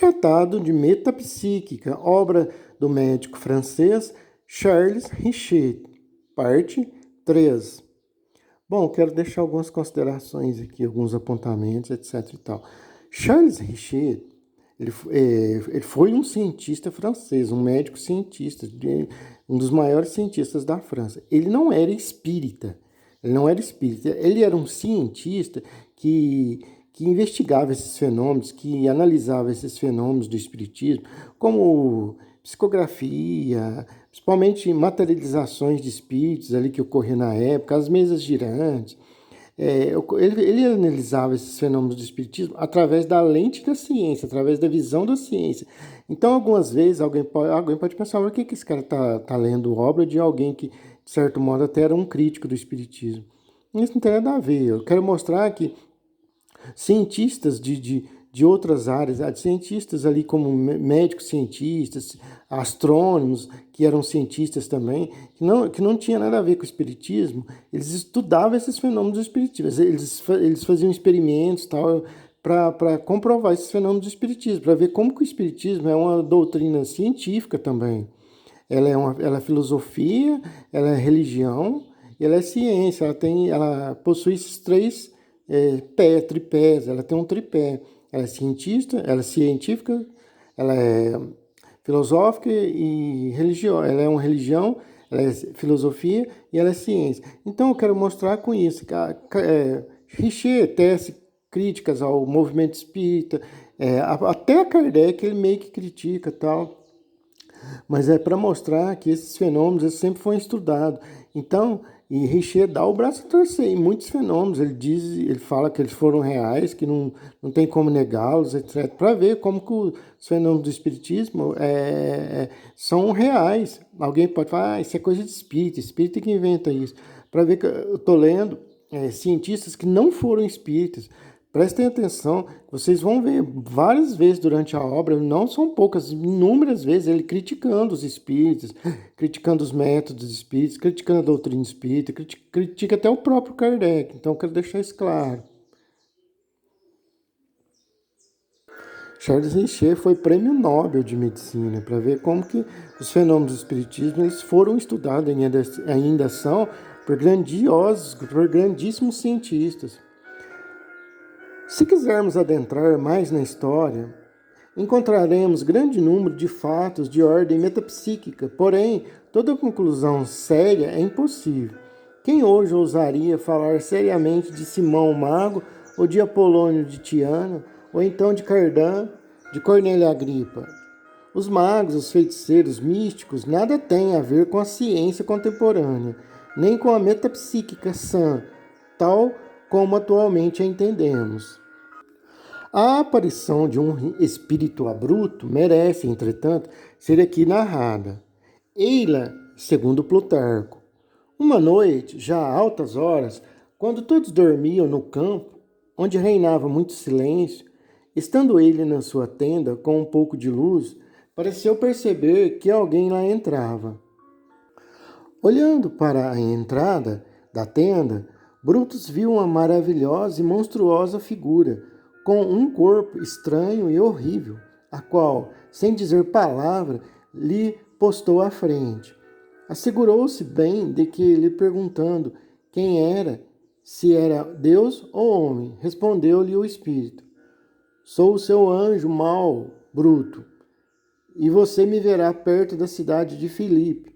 Tratado de Metapsíquica, obra do médico francês Charles Richet, parte 3. Bom, quero deixar algumas considerações aqui, alguns apontamentos, etc. e tal. Charles Richet, ele foi um cientista francês, um médico cientista, um dos maiores cientistas da França. Ele não era espírita, ele era um cientista que investigava esses fenômenos, que analisava esses fenômenos do espiritismo, como psicografia, principalmente materializações de espíritos ali que ocorriam na época, as mesas girantes. Ele analisava esses fenômenos do espiritismo através da lente da ciência, através da visão da ciência. Então, algumas vezes, alguém pode pensar, por que esse cara está lendo obra de alguém que, de certo modo, até era um crítico do espiritismo? Isso não tem nada a ver. Eu quero mostrar que cientistas de outras áreas, cientistas ali como médicos cientistas, astrônomos, que eram cientistas também, que não tinha nada a ver com o espiritismo, eles estudavam esses fenômenos do espiritismo, eles faziam experimentos tal, para comprovar esses fenômenos do espiritismo, para ver como que o espiritismo é uma doutrina científica também. Ela é filosofia, ela é religião, e ela é ciência, ela possui esses três tripés, ela tem um tripé. Ela é cientista, ela é científica, ela é filosófica e religiosa. Ela é uma religião, ela é filosofia e ela é ciência. Então eu quero mostrar com isso que Richer tece críticas ao movimento espírita, até Kardec ele meio que critica tal. Mas é para mostrar que esses fenômenos eles sempre foram estudados. Então, e Richer dá o braço a torcer em muitos fenômenos. Ele fala que eles foram reais, que não tem como negá-los, etc. Para ver como que os fenômenos do espiritismo são reais. Alguém pode falar, isso é coisa de espírita que inventa isso. Para ver que eu estou lendo cientistas que não foram espíritas. Prestem atenção, vocês vão ver várias vezes durante a obra, não são poucas, inúmeras vezes, ele criticando os espíritas, criticando os métodos espíritas, criticando a doutrina espírita, critica até o próprio Kardec. Então, eu quero deixar isso claro. Charles Richer foi prêmio Nobel de Medicina, para ver como que os fenômenos do espiritismo eles foram estudados e ainda são por grandíssimos cientistas. Se quisermos adentrar mais na história, encontraremos grande número de fatos de ordem metapsíquica, porém, toda conclusão séria é impossível. Quem hoje ousaria falar seriamente de Simão Mago, ou de Apolônio de Tiana, ou então de Cardan, de Cornélio Agripa? Os magos, os feiticeiros místicos, nada têm a ver com a ciência contemporânea, nem com a metapsíquica sã, tal como atualmente a entendemos. A aparição de um espírito abrupto merece, entretanto, ser aqui narrada. Eila, segundo Plutarco. Uma noite, já a altas horas, quando todos dormiam no campo, onde reinava muito silêncio, estando ele na sua tenda com um pouco de luz, pareceu perceber que alguém lá entrava. Olhando para a entrada da tenda, Brutus viu uma maravilhosa e monstruosa figura, com um corpo estranho e horrível, a qual, sem dizer palavra, lhe postou à frente. Assegurou-se bem de que, lhe perguntando quem era, se era Deus ou homem, respondeu-lhe o espírito: Sou o seu anjo mau, Bruto, e você me verá perto da cidade de Filipe.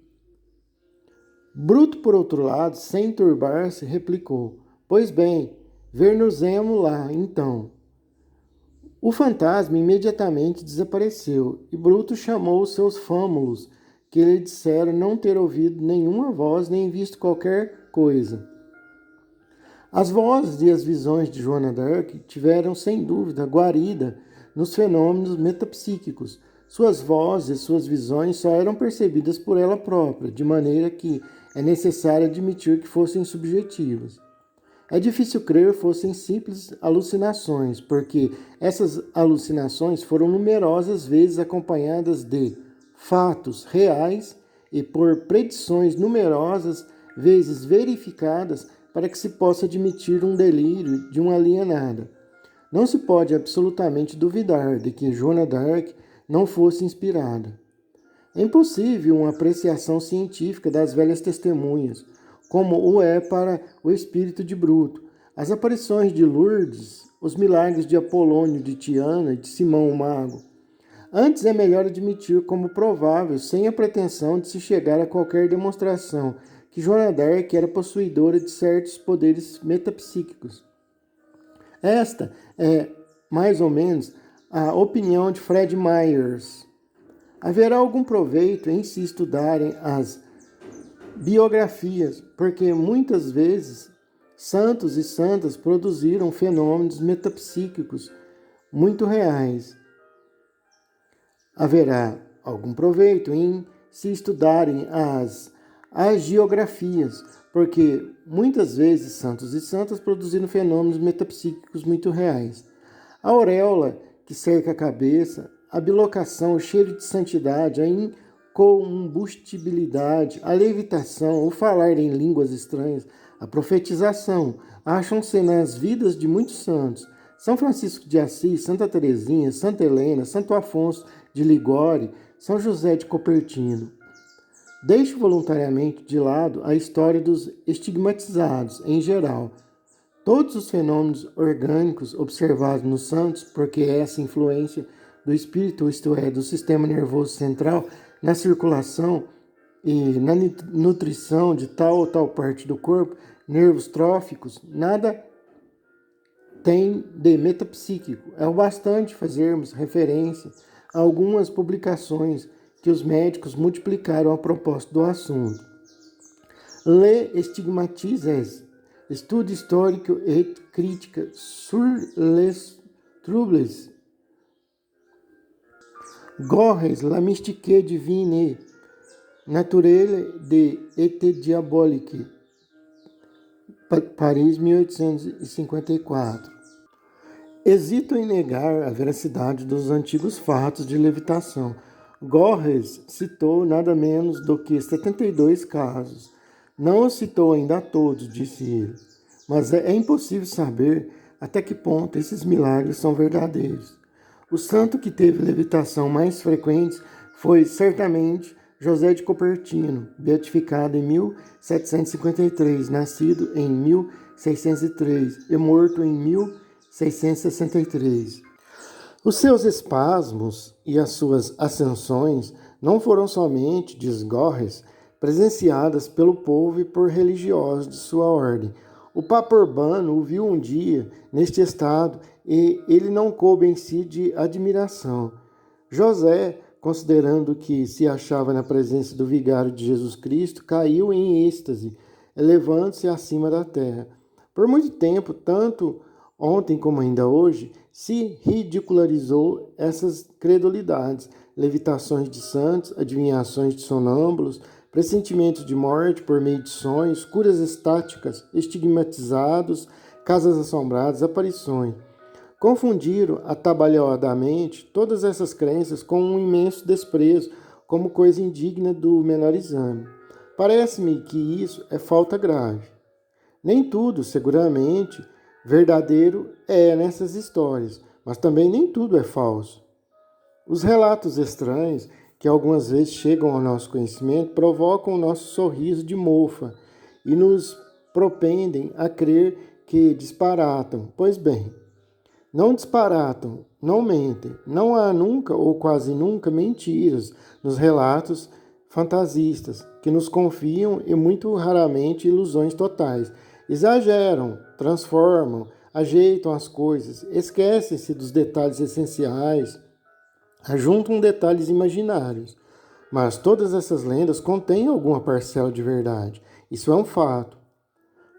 Bruto, por outro lado, sem turbar-se, replicou: Pois bem, ver-nos-emos lá, então. O fantasma imediatamente desapareceu, e Bruto chamou os seus fâmulos, que lhe disseram não ter ouvido nenhuma voz nem visto qualquer coisa. As vozes e as visões de Joana d'Arc tiveram, sem dúvida, guarida nos fenômenos metapsíquicos. Suas vozes e suas visões só eram percebidas por ela própria, de maneira que é necessário admitir que fossem subjetivas. É difícil crer fossem simples alucinações, porque essas alucinações foram numerosas vezes acompanhadas de fatos reais e por predições numerosas vezes verificadas para que se possa admitir um delírio de uma alienada. Não se pode absolutamente duvidar de que Joana d'Arc não fosse inspirada. É impossível uma apreciação científica das velhas testemunhas, como o é para o espírito de Bruto. As aparições de Lourdes, os milagres de Apolônio de Tiana e de Simão o Mago. Antes é melhor admitir como provável, sem a pretensão de se chegar a qualquer demonstração, que Joana d'Arc era possuidora de certos poderes metapsíquicos. Esta é, mais ou menos, a opinião de Fred Myers. Haverá algum proveito em se estudarem as biografias, porque muitas vezes santos e santas produziram fenômenos metapsíquicos muito reais. Haverá algum proveito em se estudarem as agiografias, porque muitas vezes santos e santas produziram fenômenos metapsíquicos muito reais. A auréola que cerca a cabeça, a bilocação, o cheiro de santidade, a incombustibilidade, a levitação, o falar em línguas estranhas, a profetização, acham-se nas vidas de muitos santos. São Francisco de Assis, Santa Teresinha, Santa Helena, Santo Afonso de Ligório, São José de Copertino. Deixe voluntariamente de lado a história dos estigmatizados, em geral. Todos os fenômenos orgânicos observados nos santos, porque essa influência do espírito, isto é, do sistema nervoso central, na circulação e na nutrição de tal ou tal parte do corpo, nervos tróficos, nada tem de metapsíquico. É o bastante fazermos referência a algumas publicações que os médicos multiplicaram a propósito do assunto. Les stigmatises, estudo histórico et critique sur les troubles. Gorres, la mystique divine, naturelle de et diabolique. Paris, 1854. Hesito em negar a veracidade dos antigos fatos de levitação. Gorres citou nada menos do que 72 casos. Não os citou ainda a todos, disse ele, mas é impossível saber até que ponto esses milagres são verdadeiros. O santo que teve levitação mais frequente foi, certamente, José de Copertino, beatificado em 1753, nascido em 1603 e morto em 1663. Os seus espasmos e as suas ascensões não foram somente, diz Gorres, presenciadas pelo povo e por religiosos de sua ordem. O Papa Urbano o viu um dia neste estado e ele não coube em si de admiração. José, considerando que se achava na presença do vigário de Jesus Cristo, caiu em êxtase, elevando-se acima da terra. Por muito tempo, tanto ontem como ainda hoje, se ridicularizou essas credulidades, levitações de santos, adivinhações de sonâmbulos, pressentimentos de morte por meio de sonhos, curas estáticas, estigmatizados, casas assombradas, aparições. Confundiram atabalhoadamente todas essas crenças com um imenso desprezo, como coisa indigna do menor exame. Parece-me que isso é falta grave. Nem tudo, seguramente, verdadeiro é nessas histórias, mas também nem tudo é falso. Os relatos estranhos que algumas vezes chegam ao nosso conhecimento provocam o nosso sorriso de mofa e nos propendem a crer que disparatam. Pois bem, não disparatam, não mentem, não há nunca ou quase nunca mentiras nos relatos fantasistas que nos confiam e muito raramente ilusões totais. Exageram, transformam, ajeitam as coisas, esquecem-se dos detalhes essenciais, ajuntam detalhes imaginários. Mas todas essas lendas contêm alguma parcela de verdade. Isso é um fato.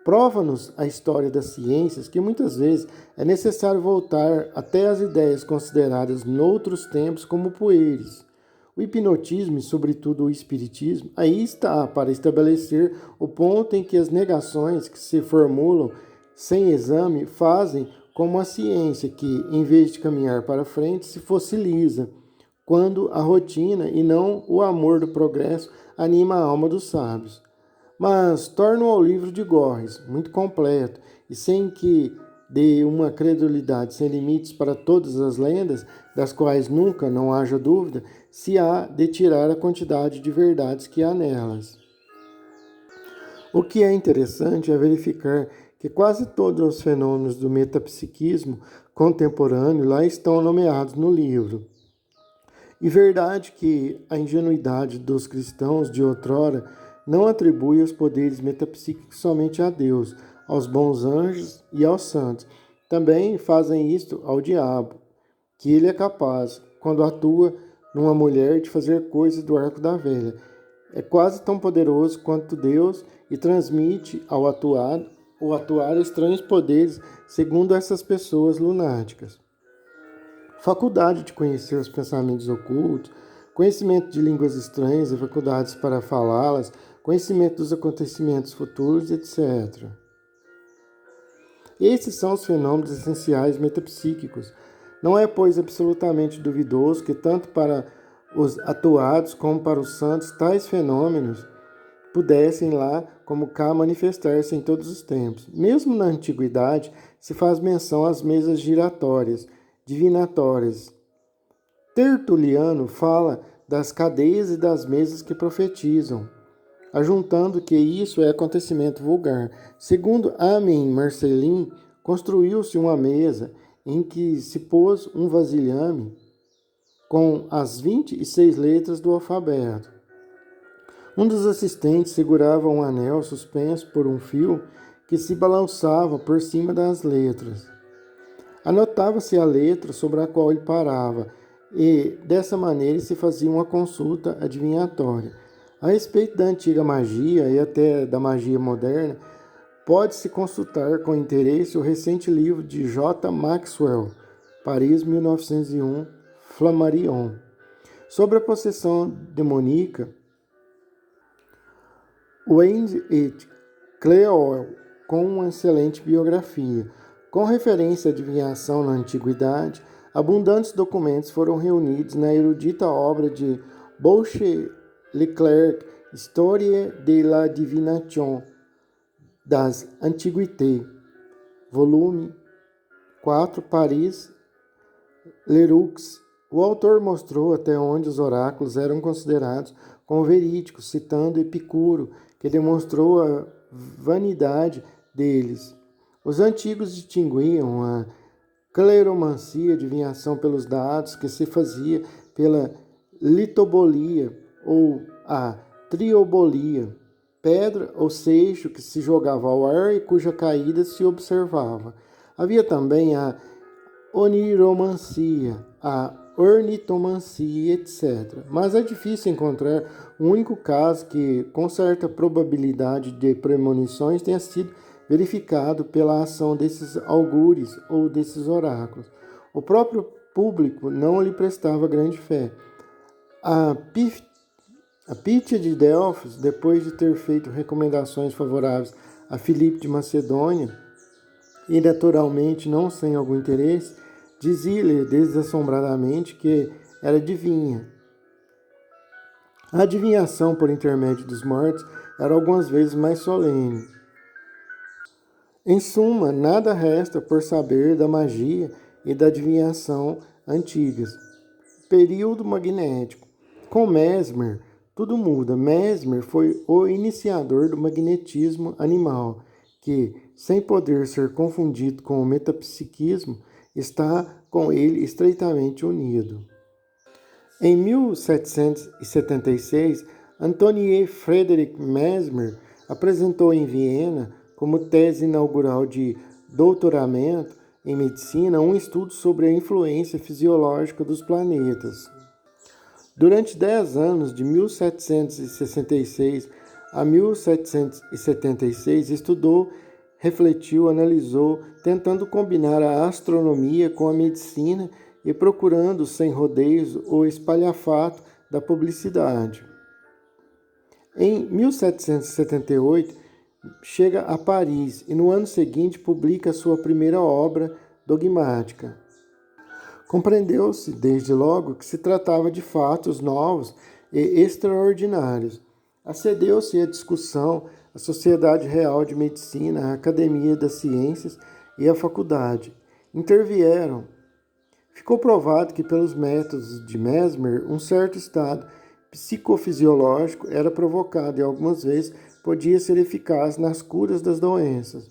Prova-nos a história das ciências que muitas vezes é necessário voltar até as ideias consideradas noutros tempos como pueris. O hipnotismo e, sobretudo, o espiritismo, aí está para estabelecer o ponto em que as negações que se formulam sem exame fazem como a ciência que, em vez de caminhar para frente, se fossiliza, quando a rotina e não o amor do progresso anima a alma dos sábios. Mas torno ao livro de Gorres, muito completo, e sem que de uma credulidade sem limites para todas as lendas, das quais nunca, não haja dúvida, se há de tirar a quantidade de verdades que há nelas. O que é interessante é verificar que quase todos os fenômenos do metapsiquismo contemporâneo lá estão nomeados no livro. E verdade que a ingenuidade dos cristãos de outrora não atribui os poderes metapsíquicos somente a Deus, aos bons anjos e aos santos. Também fazem isto ao diabo, que ele é capaz, quando atua numa mulher, de fazer coisas do arco da velha. É quase tão poderoso quanto Deus e transmite ao atuar estranhos poderes, segundo essas pessoas lunáticas. Faculdade de conhecer os pensamentos ocultos, conhecimento de línguas estranhas e faculdades para falá-las, conhecimento dos acontecimentos futuros, etc. Esses são os fenômenos essenciais metapsíquicos. Não é, pois, absolutamente duvidoso que tanto para os atuados como para os santos tais fenômenos pudessem lá como cá manifestar-se em todos os tempos. Mesmo na antiguidade se faz menção às mesas giratórias, divinatórias. Tertuliano fala das cadeias e das mesas que profetizam, ajuntando que isso é acontecimento vulgar. Segundo Amin Marcelin, construiu-se uma mesa em que se pôs um vasilhame com as 26 letras do alfabeto. Um dos assistentes segurava um anel suspenso por um fio que se balançava por cima das letras. Anotava-se a letra sobre a qual ele parava, e dessa maneira se fazia uma consulta adivinhatória. A respeito da antiga magia e até da magia moderna, pode-se consultar com interesse o recente livro de J. Maxwell, Paris, 1901, Flammarion, sobre a possessão demoníaca. Wade et Clewell, com uma excelente biografia. Com referência à adivinhação na antiguidade, abundantes documentos foram reunidos na erudita obra de Boucher-Leclerc, Histoire de la Divination das Antiquités, volume 4, Paris, Leroux. O autor mostrou até onde os oráculos eram considerados como verídicos, citando Epicuro, que demonstrou a vanidade deles. Os antigos distinguiam a cleromancia, adivinhação pelos dados, que se fazia pela litobolia ou a triobolia, pedra ou seixo que se jogava ao ar e cuja caída se observava. Havia também a oniromancia, a ornitomancia, etc. Mas é difícil encontrar um único caso que, com certa probabilidade de premonições, tenha sido verificado pela ação desses augures ou desses oráculos. O próprio público não lhe prestava grande fé. A Pítia de Delfos, depois de ter feito recomendações favoráveis a Filipe de Macedônia, e naturalmente não sem algum interesse, dizia-lhe desassombradamente que era adivinha. A adivinhação por intermédio dos mortos era algumas vezes mais solene. Em suma, nada resta por saber da magia e da adivinhação antigas. Período magnético. Com Mesmer, tudo muda. Mesmer foi o iniciador do magnetismo animal, que, sem poder ser confundido com o metapsiquismo, está com ele estreitamente unido. Em 1776, Antoine Frederick Mesmer apresentou em Viena, como tese inaugural de doutoramento em medicina, um estudo sobre a influência fisiológica dos planetas. Durante 10 anos, de 1766 a 1776, estudou, refletiu, analisou, tentando combinar a astronomia com a medicina e procurando, sem rodeios, o espalhafato da publicidade. Em 1778, chega a Paris e no ano seguinte publica sua primeira obra dogmática. Compreendeu-se, desde logo, que se tratava de fatos novos e extraordinários. Acedeu-se à discussão, à Sociedade Real de Medicina, à Academia das Ciências e a faculdade intervieram. Ficou provado que, pelos métodos de Mesmer, um certo estado psicofisiológico era provocado e algumas vezes podia ser eficaz nas curas das doenças.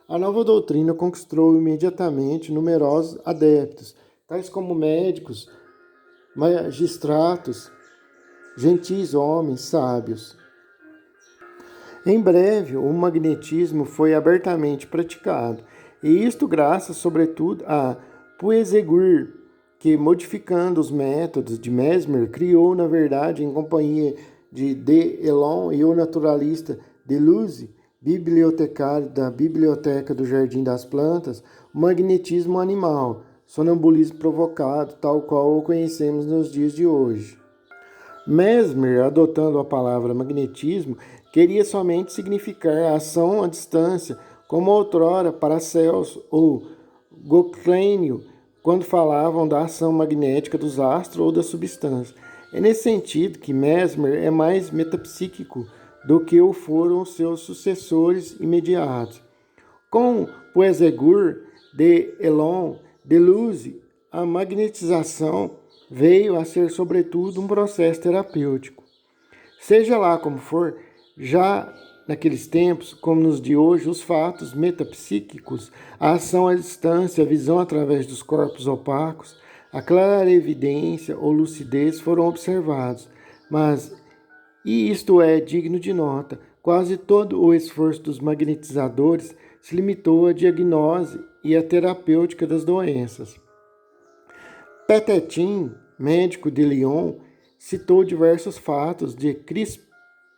A nova doutrina conquistou imediatamente numerosos adeptos, tais como médicos, magistratos, gentis homens sábios. Em breve, o magnetismo foi abertamente praticado, e isto graças, sobretudo, a Puezegur, que, modificando os métodos de Mesmer, criou, na verdade, em companhia de Elon e o naturalista Deleuze, bibliotecário da Biblioteca do Jardim das Plantas, o magnetismo animal, sonambulismo provocado, tal qual o conhecemos nos dias de hoje. Mesmer, adotando a palavra magnetismo, queria somente significar a ação à distância, como outrora Paracelso ou Goclênio, quando falavam da ação magnética dos astros ou da substância. É nesse sentido que Mesmer é mais metapsíquico do que o foram os seus sucessores imediatos. Com Puezegur, de Elon, Deleuze, a magnetização veio a ser, sobretudo, um processo terapêutico. Seja lá como for, já naqueles tempos, como nos de hoje, os fatos metapsíquicos, a ação à distância, a visão através dos corpos opacos, a clarevidência ou lucidez foram observados, mas, e isto é digno de nota, quase todo o esforço dos magnetizadores se limitou à diagnose e à terapêutica das doenças. Petetin, médico de Lyon, citou diversos fatos de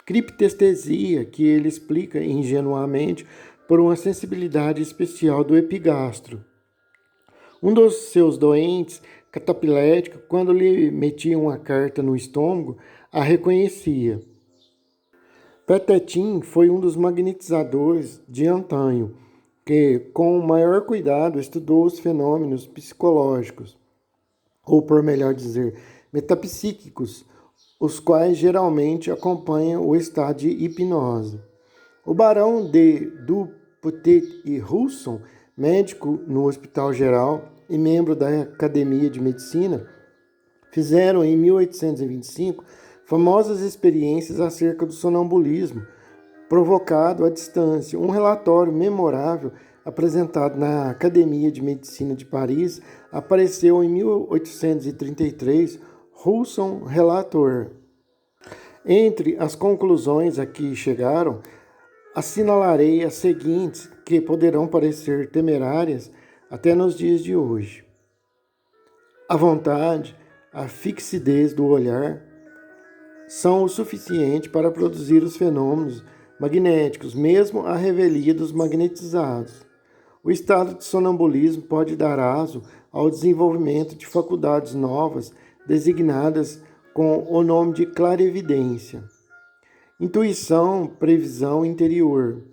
criptestesia que ele explica ingenuamente por uma sensibilidade especial do epigastro. Um dos seus doentes, catapilético, quando lhe metiam uma carta no estômago, a reconhecia. Petetin foi um dos magnetizadores de antanho, que, com o maior cuidado, estudou os fenômenos psicológicos, ou por melhor dizer, metapsíquicos, os quais geralmente acompanham o estado de hipnose. O barão de Duputet e Rousson, médico no Hospital Geral e membro da Academia de Medicina, fizeram em 1825 famosas experiências acerca do sonambulismo provocado à distância. Um relatório memorável apresentado na Academia de Medicina de Paris apareceu em 1833, Rousson relator. Entre as conclusões a que chegaram, assinalarei as seguintes, que poderão parecer temerárias até nos dias de hoje. A vontade, a fixidez do olhar são o suficiente para produzir os fenômenos magnéticos, mesmo à revelia dos magnetizados. O estado de sonambulismo pode dar aso ao desenvolvimento de faculdades novas, designadas com o nome de clarevidência. Intuição, previsão interior.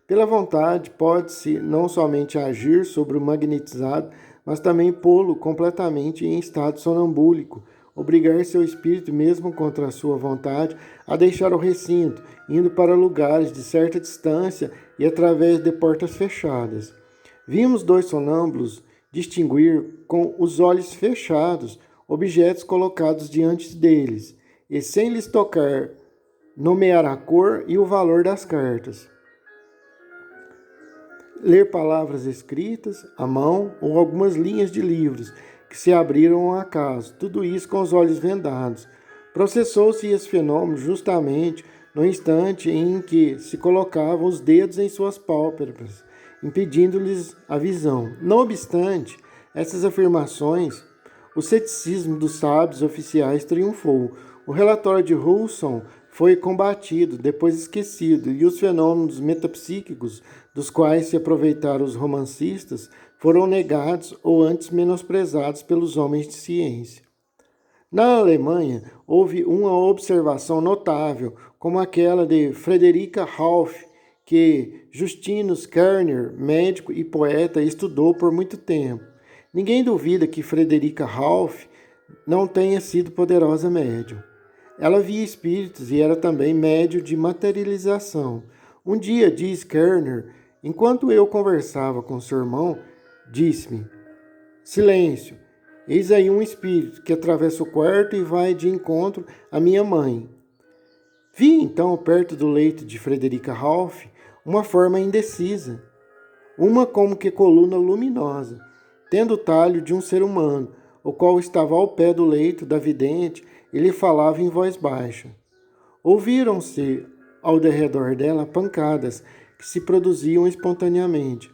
Pela vontade, pode-se não somente agir sobre o magnetizado, mas também pô-lo completamente em estado sonambúlico, obrigar seu espírito, mesmo contra a sua vontade, a deixar o recinto, indo para lugares de certa distância e através de portas fechadas. Vimos dois sonâmbulos distinguir com os olhos fechados objetos colocados diante deles, e sem lhes tocar, nomear a cor e o valor das cartas. Ler palavras escritas à mão ou algumas linhas de livros que se abriram ao acaso, tudo isso com os olhos vendados. Processou-se esse fenômeno justamente no instante em que se colocavam os dedos em suas pálpebras, impedindo-lhes a visão. Não obstante essas afirmações, o ceticismo dos sábios oficiais triunfou. O relatório de Rousson foi combatido, depois esquecido, e os fenômenos metapsíquicos dos quais se aproveitaram os romancistas foram negados ou antes menosprezados pelos homens de ciência. Na Alemanha, houve uma observação notável, como aquela de Frederica Halff, que Justinus Kerner, médico e poeta, estudou por muito tempo. Ninguém duvida que Frederica Halff não tenha sido poderosa médium. Ela via espíritos e era também médium de materialização. Um dia, diz Kerner, Enquanto eu conversava com seu irmão, disse-me: Silêncio, eis aí um espírito que atravessa o quarto e vai de encontro à minha mãe. Vi então, perto do leito de Frederica Ralph, uma forma indecisa, uma como que coluna luminosa, tendo o talho de um ser humano, o qual estava ao pé do leito da vidente e lhe falava em voz baixa. Ouviram-se ao derredor dela pancadas que se produziam espontaneamente.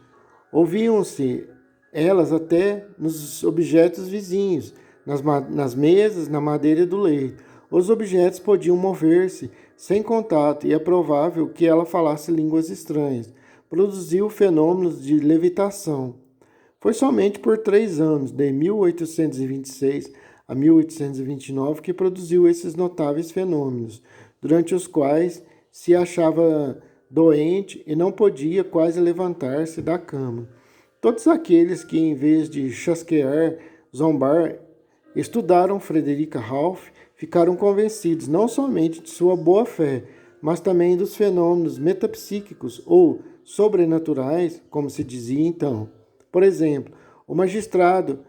Ouviam-se elas até nos objetos vizinhos, nas mesas, na madeira do leito. Os objetos podiam mover-se sem contato e é provável que ela falasse línguas estranhas. Produziu fenômenos de levitação. Foi somente por 3 anos, de 1826 a 1829, que produziu esses notáveis fenômenos, durante os quais se achava doente e não podia quase levantar-se da cama. Todos aqueles que, em vez de chasquear, zombar, estudaram Frederica Ralph, ficaram convencidos não somente de sua boa-fé, mas também dos fenômenos metapsíquicos ou sobrenaturais, como se dizia então. Por exemplo, o magistrado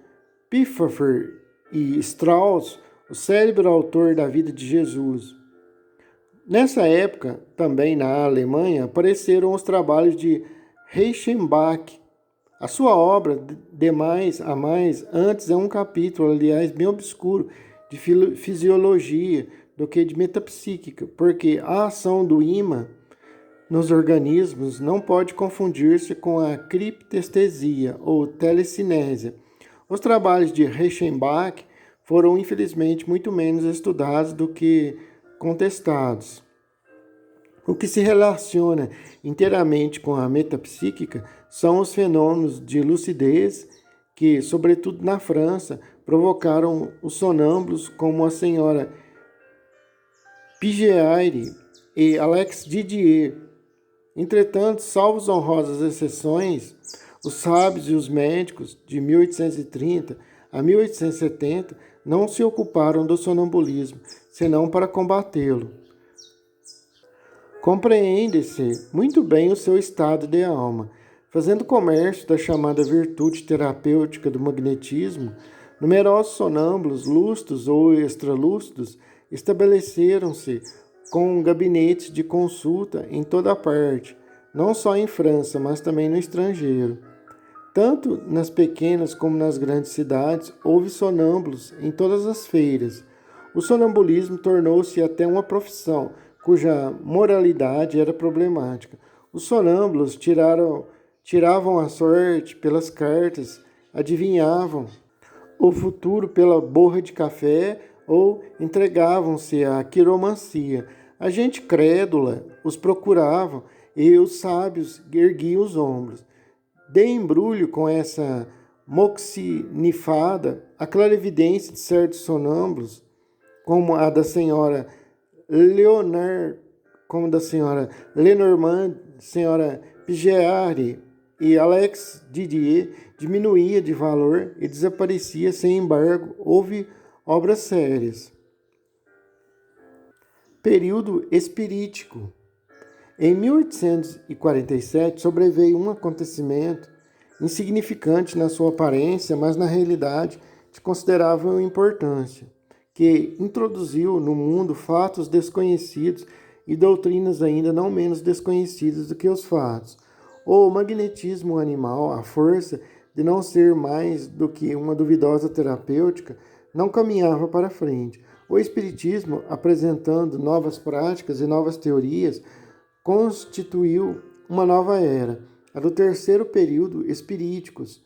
Pfeffer e Strauss, o célebre autor da vida de Jesus. Nessa época, também na Alemanha, apareceram os trabalhos de Reichenbach. A sua obra, de mais a mais, antes é um capítulo, aliás, bem obscuro, de fisiologia do que de metapsíquica, porque a ação do ímã nos organismos não pode confundir-se com a criptestesia ou telecinésia. Os trabalhos de Reichenbach foram, infelizmente, muito menos estudados do que contestados. O que se relaciona inteiramente com a metapsíquica são os fenômenos de lucidez que, sobretudo na França, provocaram os sonâmbulos como a senhora Pigeaire e Alex Didier. Entretanto, salvo honrosas exceções, os sábios e os médicos de 1830 a 1870 não se ocuparam do sonambulismo, senão para combatê-lo. Compreende-se muito bem o seu estado de alma. Fazendo comércio da chamada virtude terapêutica do magnetismo, numerosos sonâmbulos, lúcidos ou extralúcidos, estabeleceram-se com gabinetes de consulta em toda a parte, não só em França, mas também no estrangeiro. Tanto nas pequenas como nas grandes cidades, houve sonâmbulos em todas as feiras. O sonambulismo tornou-se até uma profissão, cuja moralidade era problemática. Os sonâmbulos tiravam a sorte pelas cartas, adivinhavam o futuro pela borra de café ou entregavam-se à quiromancia. A gente crédula os procurava e os sábios erguiam os ombros. De embrulho com essa moxinifada, a clarividência de certos sonâmbulos, como a da senhora Lenormand, senhora Pigeaire e Alex Didier, diminuía de valor e desaparecia sem embargo. Houve obras sérias. Período espirítico. Em 1847 sobreveio um acontecimento insignificante na sua aparência, mas na realidade de considerável importância, que introduziu no mundo fatos desconhecidos e doutrinas ainda não menos desconhecidas do que os fatos. O magnetismo animal, a força de não ser mais do que uma duvidosa terapêutica, não caminhava para frente. O espiritismo, apresentando novas práticas e novas teorias, constituiu uma nova era, a do terceiro período espiríticos,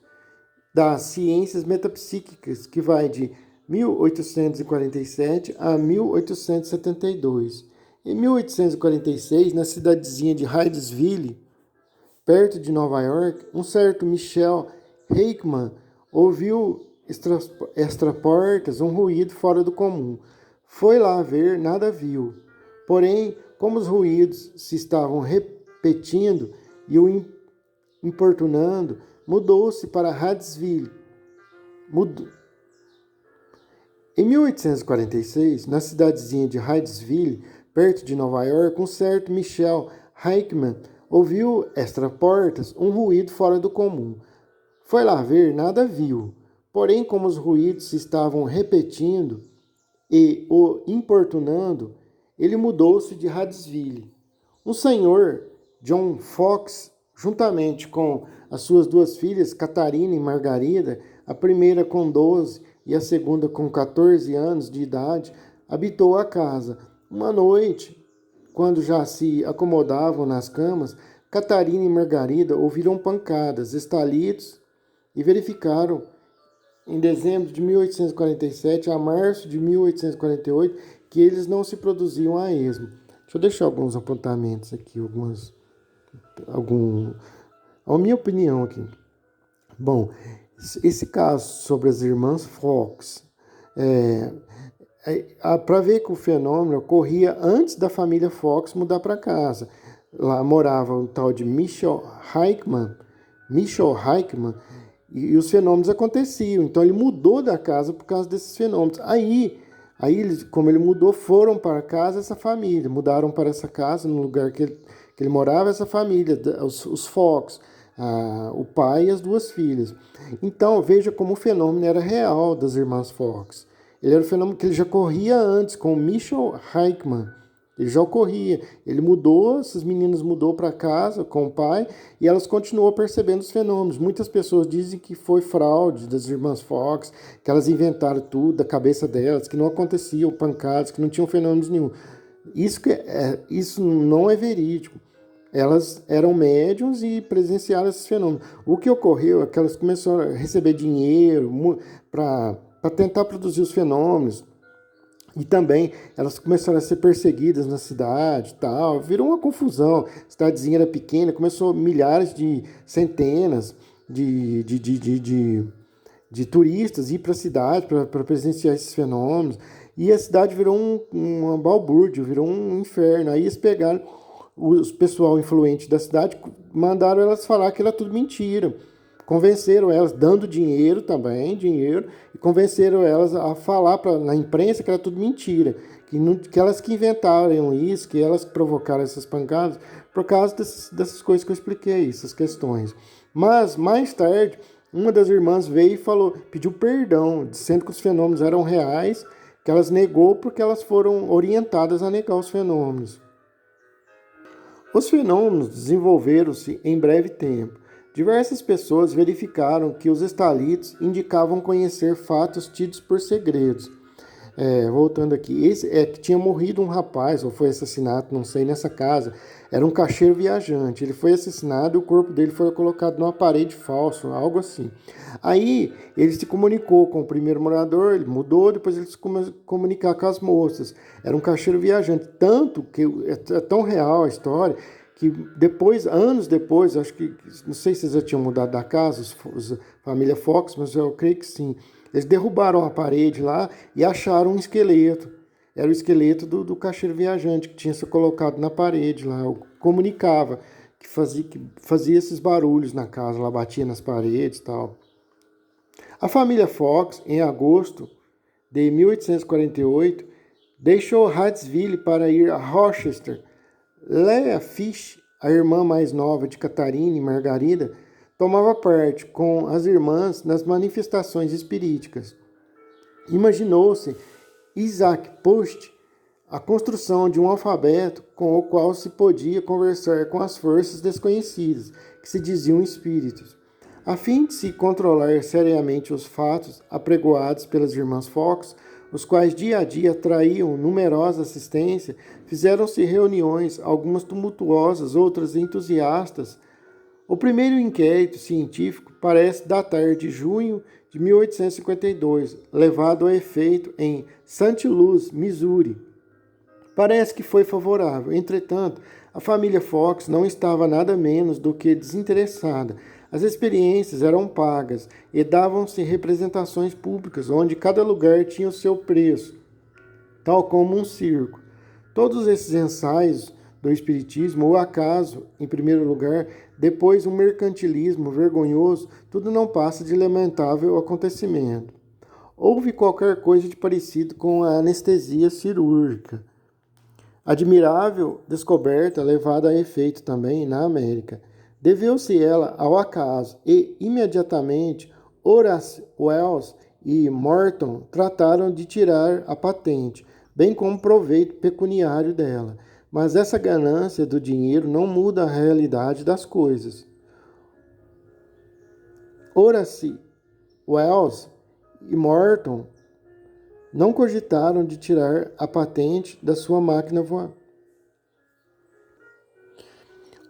das ciências metapsíquicas, que vai de 1847 a 1872. Em 1846, na cidadezinha de Hydesville, perto de Nova York, um certo Michel Heickman ouviu extraportas um ruído fora do comum. Foi lá ver, nada viu. Porém, como os ruídos se estavam repetindo e o importunando, mudou-se para Hydesville. Em 1846, na cidadezinha de Hydesville, perto de Nova York, um certo Michel Heickman Ouviu extra-portas um ruído fora do comum. Foi lá ver, nada viu. Porém, como os ruídos se estavam repetindo e o importunando, ele mudou-se de Hadesville. O senhor John Fox, juntamente com as suas duas filhas, Catarina e Margarida, a primeira com 12 e a segunda com 14 anos de idade, habitou a casa. Uma noite, quando já se acomodavam nas camas, Catarina e Margarida ouviram pancadas, estalidos e verificaram, em dezembro de 1847 a março de 1848, que eles não se produziam a esmo. Deixa eu deixar alguns apontamentos aqui, a minha opinião aqui. Bom, esse caso sobre as irmãs Fox, para ver que o fenômeno ocorria antes da família Fox mudar para casa. Lá morava um tal de Michel Heichmann, e os fenômenos aconteciam. Então ele mudou da casa por causa desses fenômenos. Aí como ele mudou, foram para casa essa família, mudaram para essa casa, no lugar que ele morava, essa família, os Fox, o pai e as duas filhas. Então veja como o fenômeno era real das irmãs Fox. Ele era um fenômeno que ele já corria antes, com o Michel Heichmann. Ele já ocorria. Ele mudou, essas meninas mudou para casa com o pai e elas continuam percebendo os fenômenos. Muitas pessoas dizem que foi fraude das irmãs Fox, que elas inventaram tudo da cabeça delas, que não aconteciam pancadas, que não tinham fenômenos nenhum. Isso não é verídico. Elas eram médiums e presenciaram esses fenômenos. O que ocorreu é que elas começaram a receber dinheiro para tentar produzir os fenômenos. E também elas começaram a ser perseguidas na cidade e tal. Virou uma confusão. A cidadezinha era pequena, começou milhares de centenas de turistas ir para a cidade para presenciar esses fenômenos. E a cidade virou uma balbúrdia, virou um inferno. Aí eles pegaram os pessoal influente da cidade, mandaram elas falar que era tudo mentira. Convenceram elas, dando dinheiro, e convenceram elas a falar na imprensa que era tudo mentira, que elas que inventaram isso, que elas que provocaram essas pancadas, por causa dessas coisas que eu expliquei, essas questões. Mas, mais tarde, uma das irmãs veio e pediu perdão, dizendo que os fenômenos eram reais, que elas negou porque elas foram orientadas a negar os fenômenos. Os fenômenos desenvolveram-se em breve tempo. Diversas pessoas verificaram que os estalitos indicavam conhecer fatos tidos por segredos. Voltando aqui, que tinha morrido um rapaz, ou foi assassinado, não sei, nessa casa. Era um caixeiro viajante. Ele foi assassinado e o corpo dele foi colocado numa parede falsa, algo assim. Aí ele se comunicou com o primeiro morador, ele mudou, depois ele se comunicar com as moças. Era um caixeiro viajante. Tanto que é tão real a história que anos depois, acho que, não sei se eles já tinham mudado da casa, família Fox, mas eu creio que sim. Eles derrubaram a parede lá e acharam um esqueleto. Era o esqueleto do caixeiro viajante que tinha se colocado na parede lá. Comunicava que fazia esses barulhos na casa, lá batia nas paredes e tal. A família Fox, em agosto de 1848, deixou Hadesville para ir a Rochester. Leah Fish, a irmã mais nova de Catarina e Margarida, tomava parte com as irmãs nas manifestações espiríticas. Imaginou-se Isaac Post a construção de um alfabeto com o qual se podia conversar com as forças desconhecidas, que se diziam espíritos. A fim de se controlar seriamente os fatos apregoados pelas irmãs Fox, os quais dia a dia atraíam numerosa assistência, fizeram-se reuniões, algumas tumultuosas, outras entusiastas. O primeiro inquérito científico parece datar de junho de 1852, levado a efeito em St. Louis, Missouri. Parece que foi favorável. Entretanto, a família Fox não estava nada menos do que desinteressada. As experiências eram pagas e davam-se representações públicas, onde cada lugar tinha o seu preço, tal como um circo. Todos esses ensaios do espiritismo, o acaso, em primeiro lugar, depois um mercantilismo vergonhoso, tudo não passa de lamentável acontecimento. Houve qualquer coisa de parecido com a anestesia cirúrgica. Admirável descoberta levada a efeito também na América. Deveu-se ela ao acaso e, imediatamente, Horace Wells e Morton trataram de tirar a patente, bem como proveito pecuniário dela. Mas essa ganância do dinheiro não muda a realidade das coisas. Horace Wells e Morton não cogitaram de tirar a patente da sua máquina voadora.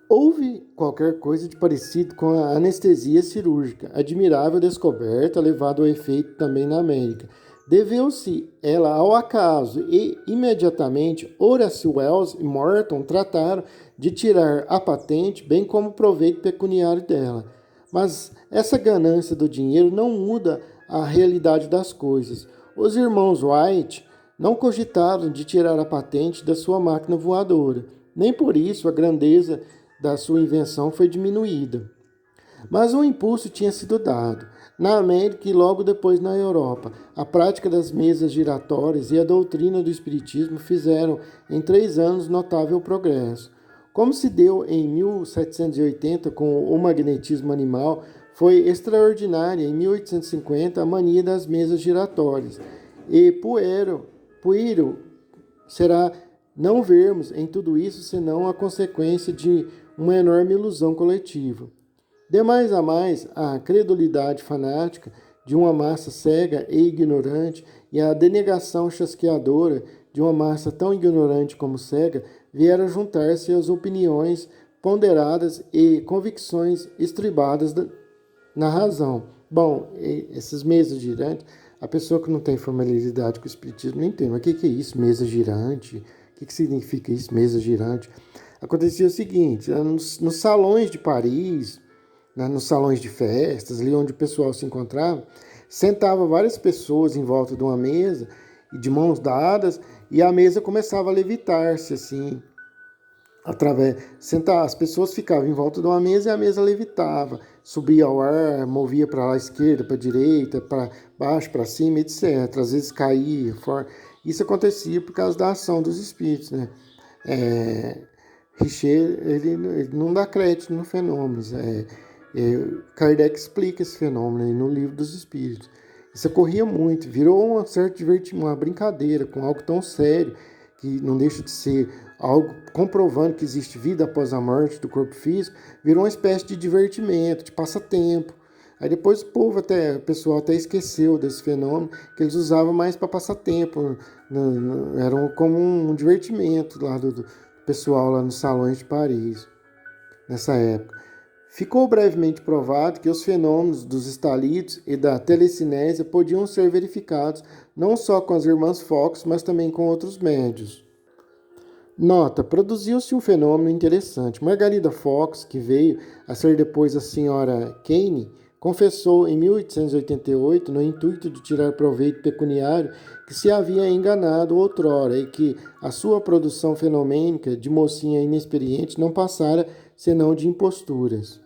Houve qualquer coisa de parecido com a anestesia cirúrgica, admirável descoberta, levada ao efeito também na América. Deveu-se ela ao acaso e, imediatamente, Horace Wells e Morton trataram de tirar a patente, bem como o proveito pecuniário dela. Mas essa ganância do dinheiro não muda a realidade das coisas. Os irmãos White não cogitaram de tirar a patente da sua máquina voadora. Nem por isso a grandeza da sua invenção foi diminuída. Mas um impulso tinha sido dado. Na América e logo depois na Europa, a prática das mesas giratórias e a doutrina do espiritismo fizeram em 3 anos notável progresso. Como se deu em 1780 com o magnetismo animal, foi extraordinária em 1850 a mania das mesas giratórias. E puero será não vermos em tudo isso senão a consequência de uma enorme ilusão coletiva. De mais a mais, a credulidade fanática de uma massa cega e ignorante e a denegação chasqueadora de uma massa tão ignorante como cega vieram juntar-se às opiniões ponderadas e convicções estribadas na razão. Bom, esses mesas girantes, a pessoa que não tem familiaridade com o espiritismo nem tem. Mas o que é isso, mesa girante? O que significa isso, mesa girante? Acontecia o seguinte, nos salões de Paris, nos salões de festas, ali onde o pessoal se encontrava, sentava várias pessoas em volta de uma mesa, de mãos dadas, e a mesa começava a levitar-se, assim, as pessoas ficavam em volta de uma mesa e a mesa levitava, subia ao ar, movia para a esquerda, para a direita, para baixo, para cima, etc. Às vezes caía fora. Isso acontecia por causa da ação dos espíritos, né? Richer, ele não dá crédito no fenômeno. Kardec explica esse fenômeno aí no Livro dos Espíritos. Isso ocorria muito, virou um certo divertimento, uma brincadeira com algo tão sério que não deixa de ser algo comprovando que existe vida após a morte do corpo físico, virou uma espécie de divertimento, de passatempo. Aí depois o pessoal até esqueceu desse fenômeno, que eles usavam mais para passar tempo, era como um divertimento lá do pessoal lá nos salões de Paris, nessa época. Ficou brevemente provado que os fenômenos dos estalidos e da telecinésia podiam ser verificados não só com as irmãs Fox, mas também com outros médios. Nota, produziu-se um fenômeno interessante. Margarida Fox, que veio a ser depois a senhora Kane, confessou em 1888, no intuito de tirar proveito pecuniário, que se havia enganado outrora e que a sua produção fenomênica de mocinha inexperiente não passara senão de imposturas.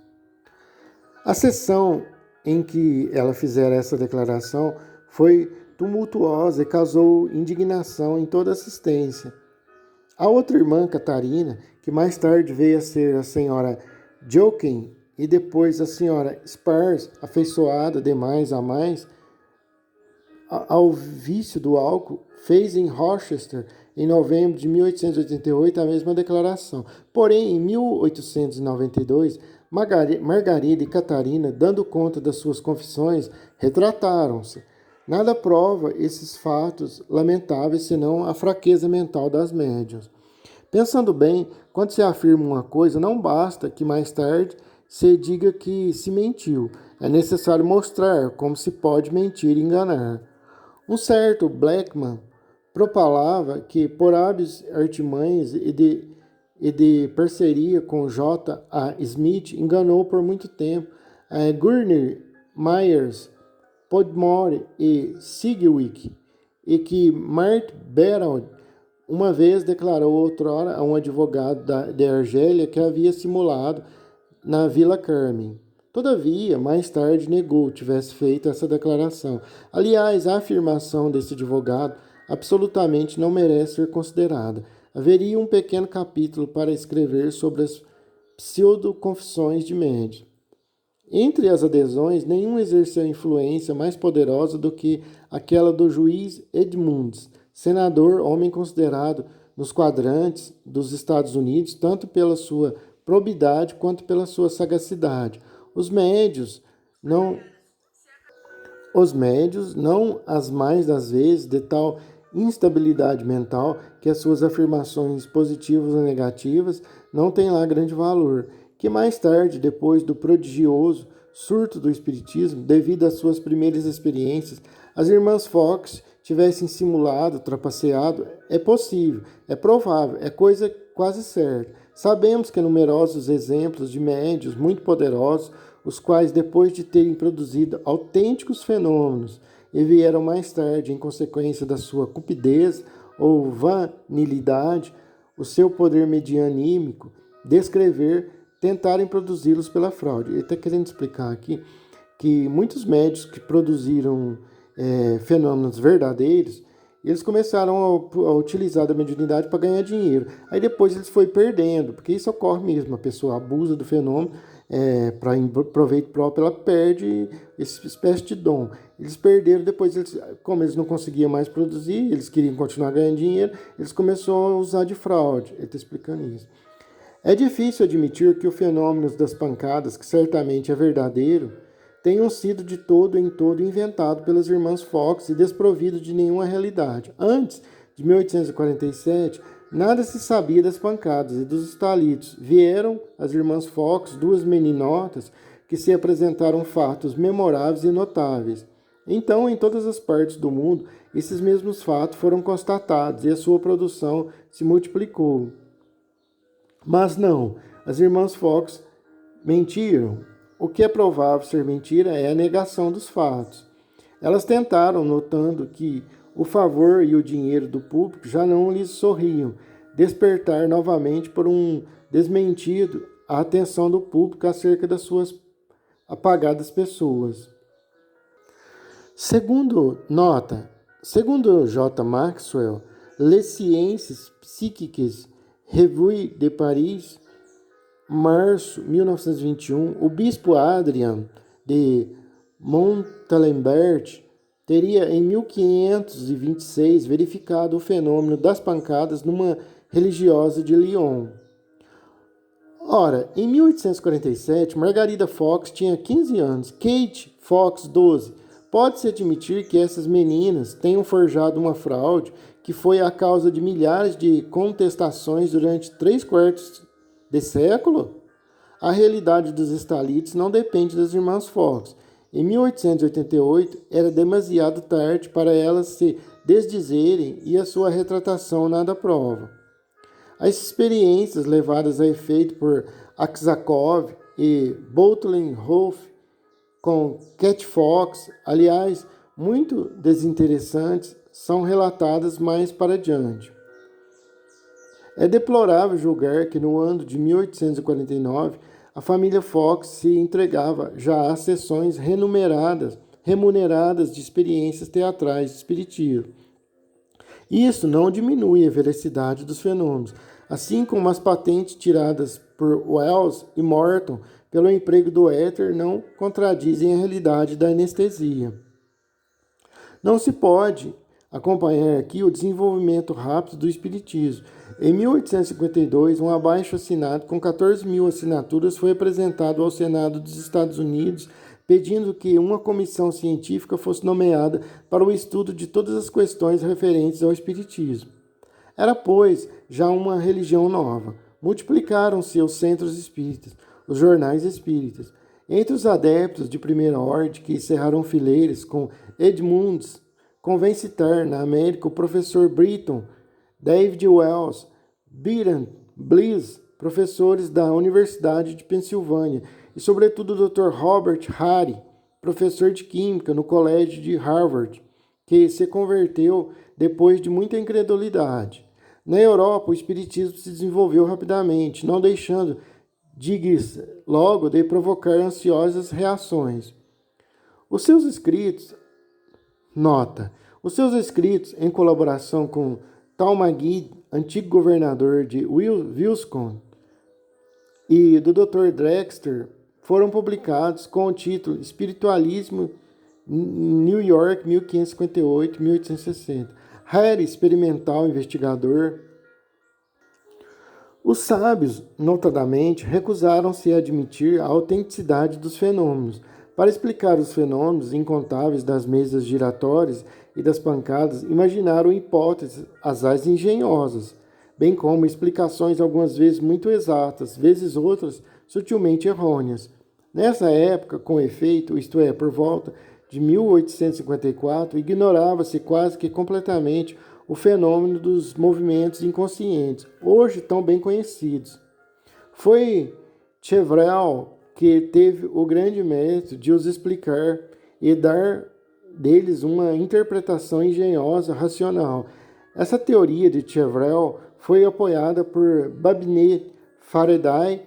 A sessão em que ela fizera essa declaração foi tumultuosa e causou indignação em toda a assistência. A outra irmã, Catarina, que mais tarde veio a ser a senhora Joking e depois a senhora Spars, afeiçoada demais a mais ao vício do álcool, fez em Rochester, em novembro de 1888, a mesma declaração. Porém, em 1892, Margarida e Catarina, dando conta das suas confissões, retrataram-se. Nada prova esses fatos lamentáveis senão a fraqueza mental das médiuns. Pensando bem, quando se afirma uma coisa, não basta que mais tarde se diga que se mentiu. É necessário mostrar como se pode mentir e enganar. Um certo Blackman propalava que, por hábeis artimanhas e de parceria com J. A. Smith, enganou por muito tempo Gurney, Myers, Podmore e Sigwick, e que Mart Berald uma vez declarou outrora a um advogado de Argélia que havia simulado na Vila Carmen. Todavia, mais tarde negou tivesse feito essa declaração. Aliás, a afirmação desse advogado absolutamente não merece ser considerada. haveria um pequeno capítulo para escrever sobre as pseudo-confissões de médios. Entre as adesões, nenhum exerceu influência mais poderosa do que aquela do juiz Edmunds, senador, homem considerado nos quadrantes dos Estados Unidos, tanto pela sua probidade quanto pela sua sagacidade. Os médios, não as mais das vezes, de tal instabilidade mental que as suas afirmações positivas ou negativas não têm lá grande valor, que mais tarde, depois do prodigioso surto do espiritismo, devido às suas primeiras experiências, as irmãs Fox tivessem simulado, trapaceado, é possível, é provável, é coisa quase certa. Sabemos que numerosos exemplos de médios muito poderosos, os quais, depois de terem produzido autênticos fenômenos, e vieram mais tarde, em consequência da sua cupidez ou vanilidade, o seu poder medianímico, descrever, tentarem produzi-los pela fraude. Ele está querendo explicar aqui que muitos médios que produziram fenômenos verdadeiros, eles começaram a utilizar da mediunidade para ganhar dinheiro. Aí depois eles foram perdendo, porque isso ocorre mesmo, a pessoa abusa do fenômeno para proveito próprio, ela perde essa espécie de dom. Eles perderam, depois, como eles não conseguiam mais produzir, eles queriam continuar ganhando dinheiro, eles começaram a usar de fraude. Ele está explicando isso. É difícil admitir que o fenômeno das pancadas, que certamente é verdadeiro, tenham sido de todo em todo inventado pelas irmãs Fox e desprovido de nenhuma realidade. Antes de 1847, nada se sabia das pancadas e dos estalitos. Vieram as irmãs Fox, duas meninotas, que se apresentaram fatos memoráveis e notáveis. Então, em todas as partes do mundo, esses mesmos fatos foram constatados e a sua produção se multiplicou. Mas não, as irmãs Fox mentiram. O que é provável ser mentira é a negação dos fatos. Elas tentaram, notando que o favor e o dinheiro do público já não lhes sorriam, despertar novamente por um desmentido a atenção do público acerca das suas apagadas pessoas. Segundo J. Maxwell, Les Sciences Psychiques, Revue de Paris, março de 1921, o bispo Adrien de Montalembert teria em 1526 verificado o fenômeno das pancadas numa religiosa de Lyon. Ora, em 1847, Margarida Fox tinha 15 anos, Kate Fox 12. Pode-se admitir que essas meninas tenham forjado uma fraude que foi a causa de milhares de contestações durante 3/4 de século? A realidade dos estalites não depende das irmãs Fox. Em 1888, era demasiado tarde para elas se desdizerem e a sua retratação nada prova. As experiências levadas a efeito por Aksakov e Boutlenhoff com Cat Fox, aliás, muito desinteressantes, são relatadas mais para adiante. É deplorável julgar que no ano de 1849 a família Fox se entregava já a sessões remuneradas de experiências teatrais de espiritismo. Isso não diminui a veracidade dos fenômenos, assim como as patentes tiradas por Wells e Morton pelo emprego do éter não contradizem a realidade da anestesia. Não se pode acompanhar aqui o desenvolvimento rápido do espiritismo. Em 1852, um abaixo-assinado com 14.000 assinaturas foi apresentado ao Senado dos Estados Unidos, pedindo que uma comissão científica fosse nomeada para o estudo de todas as questões referentes ao espiritismo. Era, pois, já uma religião nova. Multiplicaram-se os centros espíritas, os jornais espíritas. Entre os adeptos de primeira ordem que encerraram fileiras com Edmunds, convém citar, na América, o professor Britton, David Wells, Byron Bliss, professores da Universidade de Pensilvânia, e, sobretudo, o Dr. Robert Harry, professor de Química no Colégio de Harvard, que se converteu depois de muita incredulidade. Na Europa, o espiritismo se desenvolveu rapidamente, não deixando, diga-se logo, de provocar ansiosas reações. Os seus escritos, em colaboração com Talmage, antigo governador de Wisconsin, e do Dr. Drexler foram publicados com o título Espiritualismo New York 1558-1860. Harry, experimental investigador. Os sábios, notadamente, recusaram-se a admitir a autenticidade dos fenômenos. Para explicar os fenômenos incontáveis das mesas giratórias e das pancadas, imaginaram hipóteses asaz engenhosas, bem como explicações algumas vezes muito exatas, vezes outras sutilmente errôneas. Nessa época, com efeito, isto é, por volta de 1854, ignorava-se quase que completamente o fenômeno dos movimentos inconscientes, hoje tão bem conhecidos. Foi Chevreul que teve o grande mérito de os explicar e dar deles uma interpretação engenhosa, racional. Essa teoria de Chevreul foi apoiada por Babinett, Faraday,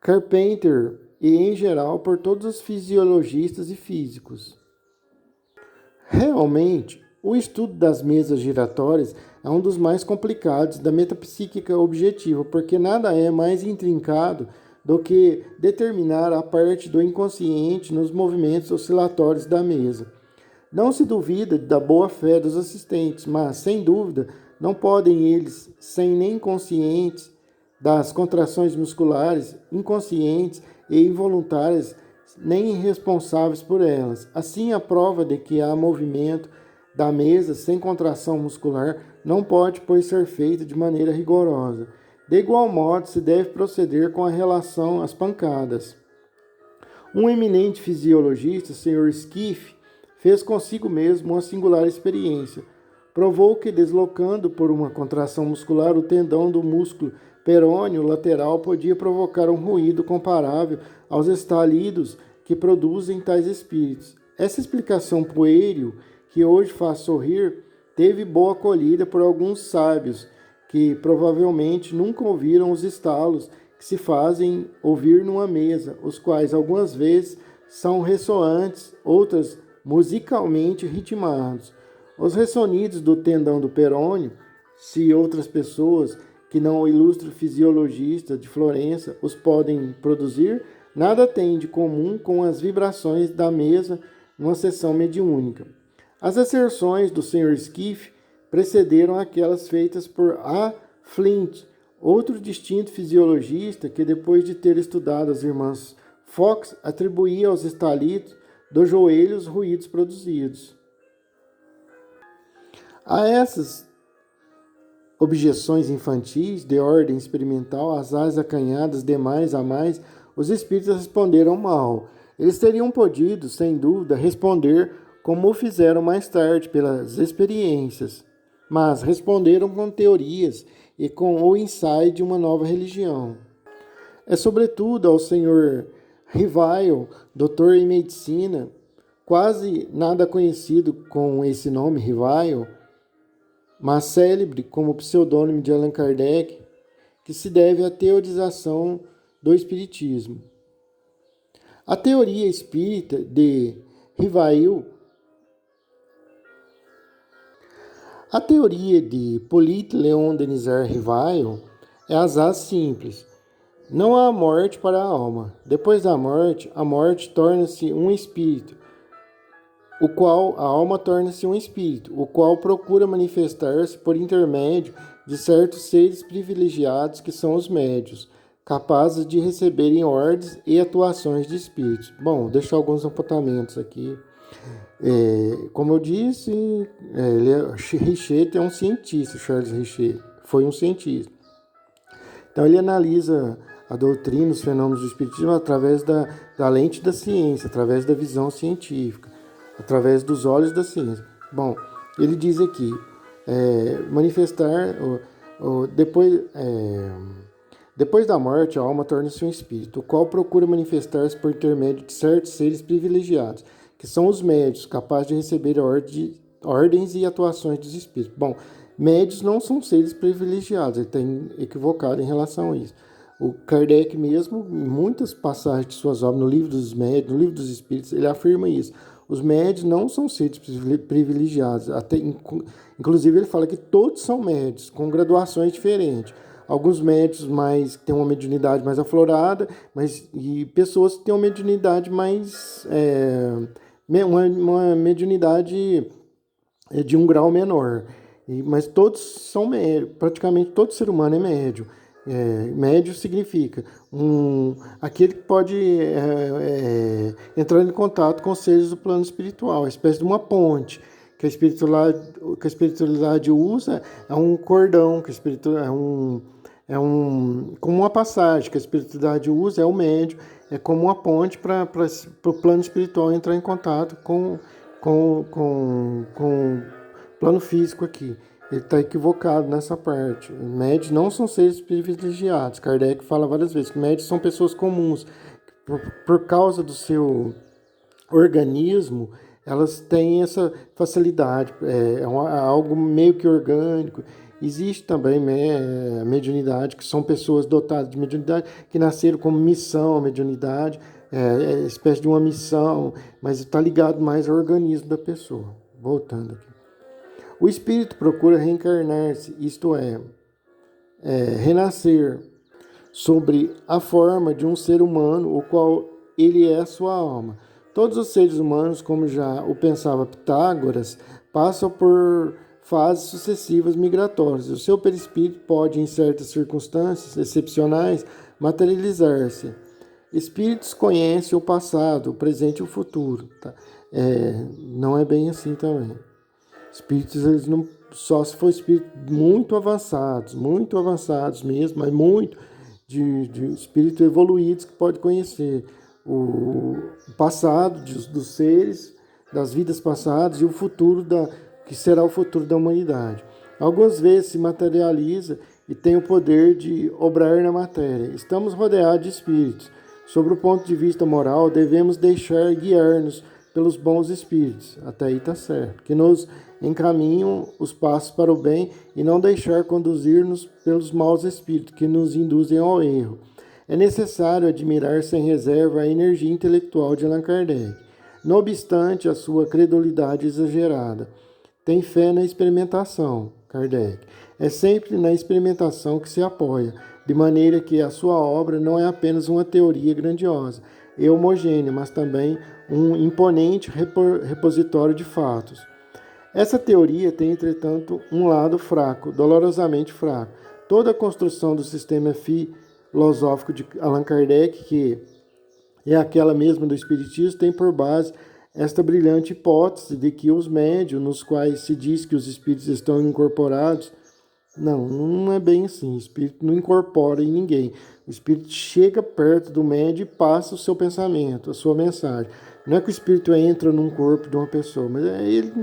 Carpenter e, em geral, por todos os fisiologistas e físicos. Realmente, o estudo das mesas giratórias é um dos mais complicados da metapsíquica objetiva, porque nada é mais intrincado do que determinar a parte do inconsciente nos movimentos oscilatórios da mesa. Não se duvida da boa-fé dos assistentes, mas, sem dúvida, não podem eles, sem nem conscientes das contrações musculares, inconscientes e involuntárias, nem responsáveis por elas. Assim, a prova de que há movimento da mesa sem contração muscular não pode, pois, ser feita de maneira rigorosa. De igual modo, se deve proceder com a relação às pancadas. Um eminente fisiologista, Sr. Schiff, fez consigo mesmo uma singular experiência. Provou que, deslocando por uma contração muscular o tendão do músculo perôneo lateral, podia provocar um ruído comparável aos estalidos que produzem tais espíritos. Essa explicação pueril, que hoje faz sorrir, teve boa acolhida por alguns sábios, que provavelmente nunca ouviram os estalos que se fazem ouvir numa mesa, os quais algumas vezes são ressoantes, outras musicalmente ritmados. Os ressonidos do tendão do perônio, se outras pessoas que não o ilustre fisiologista de Florença os podem produzir, nada tem de comum com as vibrações da mesa numa sessão mediúnica. As asserções do Sr. Schiff precederam aquelas feitas por A. Flint, outro distinto fisiologista que, depois de ter estudado as irmãs Fox, atribuía aos estalitos dos joelhos ruídos produzidos. A essas objeções infantis de ordem experimental, asaz acanhadas demais a mais, os espíritos responderam mal. Eles teriam podido, sem dúvida, responder como o fizeram mais tarde pelas experiências, mas responderam com teorias e com o ensaio de uma nova religião. É sobretudo ao Sr. Revile, doutor em medicina, quase nada conhecido com esse nome, Revile, mas célebre como pseudônimo de Allan Kardec, que se deve à teorização do Espiritismo. A teoria espírita de Revile, a teoria de Hippolyte Léon Denisard Revile é asaz simples. Não há morte para a alma. Depois da morte, a morte torna-se um espírito, a alma torna-se um espírito, o qual procura manifestar-se por intermédio de certos seres privilegiados que são os médios, capazes de receberem ordens e atuações de espíritos. Bom, vou deixar alguns apontamentos aqui. Como eu disse, Richer é um cientista, Charles Richer foi um cientista. Então ele analisa a doutrina, os fenômenos do espiritismo através da lente da ciência, através da visão científica, através dos olhos da ciência. Bom, ele diz aqui, depois da morte, a alma torna-se um espírito, o qual procura manifestar-se por intermédio de certos seres privilegiados, que são os médios, capazes de receber ordens e atuações dos espíritos. Bom, médios não são seres privilegiados, ele está equivocado em relação a isso. O Kardec mesmo, em muitas passagens de suas obras, no livro dos médios, no livro dos espíritos, ele afirma isso. os médios não são seres privilegiados. Inclusive, ele fala que todos são médios, com graduações diferentes. Alguns médios têm uma mediunidade mais aflorada, e pessoas que têm uma mediunidade mais... uma mediunidade de um grau menor. Mas todos são médios, praticamente todo ser humano é médio. Médio significa aquele que pode entrar em contato com os seres do plano espiritual, uma espécie de uma ponte que a espiritualidade usa, é um cordão, como uma passagem que a espiritualidade usa, é o médio, é como uma ponte para o plano espiritual entrar em contato com o plano físico aqui. Ele está equivocado nessa parte. Médios não são seres privilegiados. Kardec fala várias vezes que médios são pessoas comuns. Por causa do seu organismo, elas têm essa facilidade. É algo meio que orgânico. Existe também mediunidade, que são pessoas dotadas de mediunidade, que nasceram como missão, mediunidade, espécie de uma missão, mas está ligado mais ao organismo da pessoa. Voltando aqui. O espírito procura reencarnar-se, isto é, renascer sobre a forma de um ser humano, o qual ele é a sua alma. Todos os seres humanos, como já o pensava Pitágoras, passam por fases sucessivas migratórias. O seu perispírito pode, em certas circunstâncias excepcionais, materializar-se. Espíritos conhecem o passado, o presente e o futuro. Tá? Não é bem assim também. Espíritos, eles não, só se for espíritos muito avançados mesmo, mas muito de espíritos evoluídos que pode conhecer o passado dos seres, das vidas passadas e o futuro que será o futuro da humanidade. Algumas vezes se materializa e tem o poder de obrar na matéria. Estamos rodeados de espíritos. Sobre o ponto de vista moral, devemos deixar guiar-nos pelos bons espíritos, até aí está certo, que nos encaminham os passos para o bem e não deixar conduzir-nos pelos maus espíritos que nos induzem ao erro. É necessário admirar sem reserva a energia intelectual de Allan Kardec. Não obstante a sua credulidade exagerada, tem fé na experimentação, Kardec. É sempre na experimentação que se apoia, de maneira que a sua obra não é apenas uma teoria grandiosa e homogênea, mas também um imponente repositório de fatos. Essa teoria tem, entretanto, um lado fraco, dolorosamente fraco. Toda a construção do sistema filosófico de Allan Kardec, que é aquela mesma do Espiritismo, tem por base esta brilhante hipótese de que os médios, nos quais se diz que os espíritos estão incorporados, não é bem assim. O espírito não incorpora em ninguém. O espírito chega perto do médium e passa o seu pensamento, a sua mensagem. Não é que o espírito entra num corpo de uma pessoa, mas ele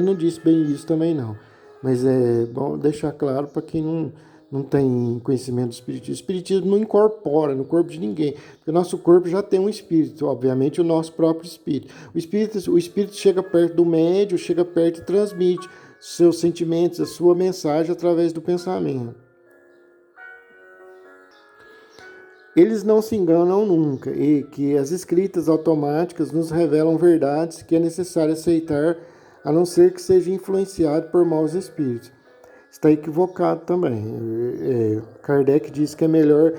não disse bem isso também não. Mas é bom deixar claro para quem não tem conhecimento do espiritismo. O espiritismo não incorpora no corpo de ninguém, porque o nosso corpo já tem um espírito, obviamente o nosso próprio espírito. O espírito chega perto do médium, chega perto e transmite seus sentimentos, a sua mensagem através do pensamento. Eles não se enganam nunca, e que as escritas automáticas nos revelam verdades que é necessário aceitar, a não ser que seja influenciado por maus espíritos. Está equivocado também. Kardec diz que é melhor...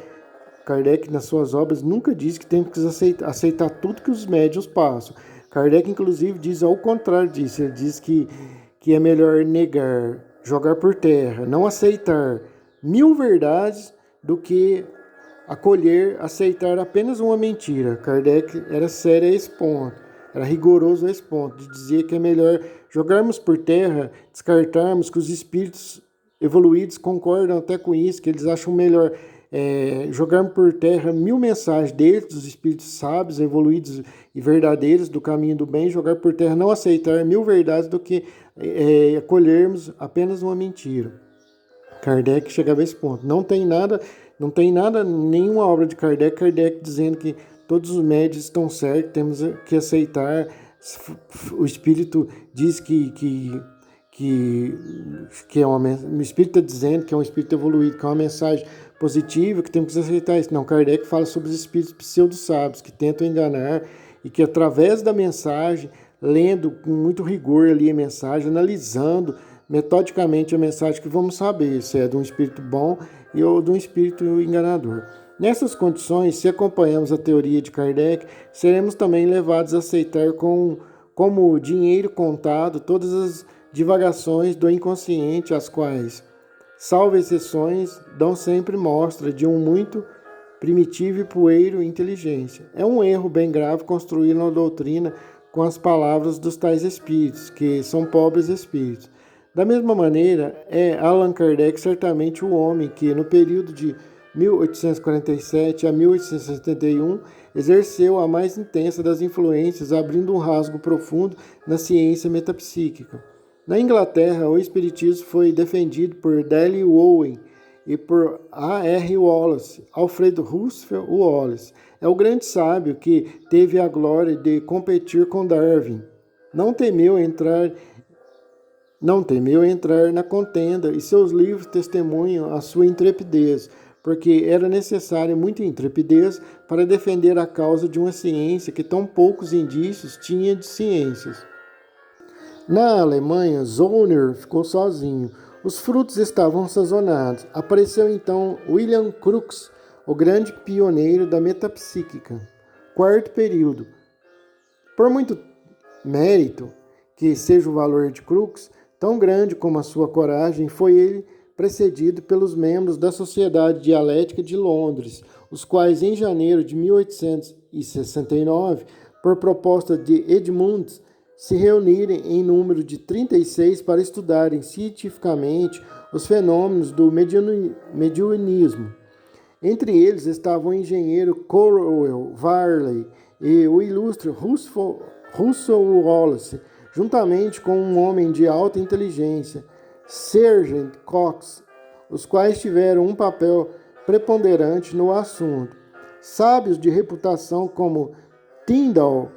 Kardec, nas suas obras, nunca diz que temos que aceitar tudo que os médiuns passam. Kardec, inclusive, diz ao contrário disso. Ele diz que é melhor negar, jogar por terra, não aceitar 1000 verdades do que aceitar apenas uma mentira. Kardec era sério a esse ponto, era rigoroso a esse ponto, de dizer que é melhor jogarmos por terra, descartarmos, que os espíritos evoluídos concordam até com isso, que eles acham melhor jogarmos por terra 1000 mensagens deles, dos espíritos sábios, evoluídos e verdadeiros do caminho do bem, jogar por terra, não aceitar 1000 verdades do que acolhermos apenas uma mentira. Kardec chegava a esse ponto. Não tem nada, nenhuma obra de Kardec dizendo que todos os médios estão certos, temos que aceitar. O Espírito diz que é o Espírito está dizendo que é um Espírito evoluído, que é uma mensagem positiva, que temos que aceitar isso. Não, Kardec fala sobre os espíritos pseudo-sábios, que tentam enganar e que através da mensagem lendo com muito rigor ali a mensagem, analisando metodicamente a mensagem, que vamos saber se é de um espírito bom ou de um espírito enganador. Nessas condições, se acompanhamos a teoria de Kardec, seremos também levados a aceitar como dinheiro contado todas as divagações do inconsciente, as quais, salvo exceções, dão sempre mostra de um muito primitivo e poeiro inteligência. É um erro bem grave construir uma doutrina com as palavras dos tais espíritos, que são pobres espíritos. Da mesma maneira, é Allan Kardec certamente o homem que, no período de 1847 a 1871, exerceu a mais intensa das influências, abrindo um rasgo profundo na ciência metapsíquica. Na Inglaterra, o espiritismo foi defendido por Dale Owen e por A. R. Wallace. Alfred Russel Wallace é o grande sábio que teve a glória de competir com Darwin. Não temeu entrar na contenda, e seus livros testemunham a sua intrepidez, porque era necessária muita intrepidez para defender a causa de uma ciência que tão poucos indícios tinha de ciências. Na Alemanha, Zollner ficou sozinho. Os frutos estavam sazonados. Apareceu então William Crookes, o grande pioneiro da metapsíquica. Quarto período. Por muito mérito que seja o valor de Crookes, tão grande como a sua coragem, foi ele precedido pelos membros da Sociedade Dialética de Londres, os quais, em janeiro de 1869, por proposta de Edmund, se reunirem em número de 36 para estudarem cientificamente os fenômenos do mediunismo. Entre eles estavam o engenheiro Cornwell Varley e o ilustre Russell Wallace, juntamente com um homem de alta inteligência, Sergeant Cox, os quais tiveram um papel preponderante no assunto. Sábios de reputação como Tyndall,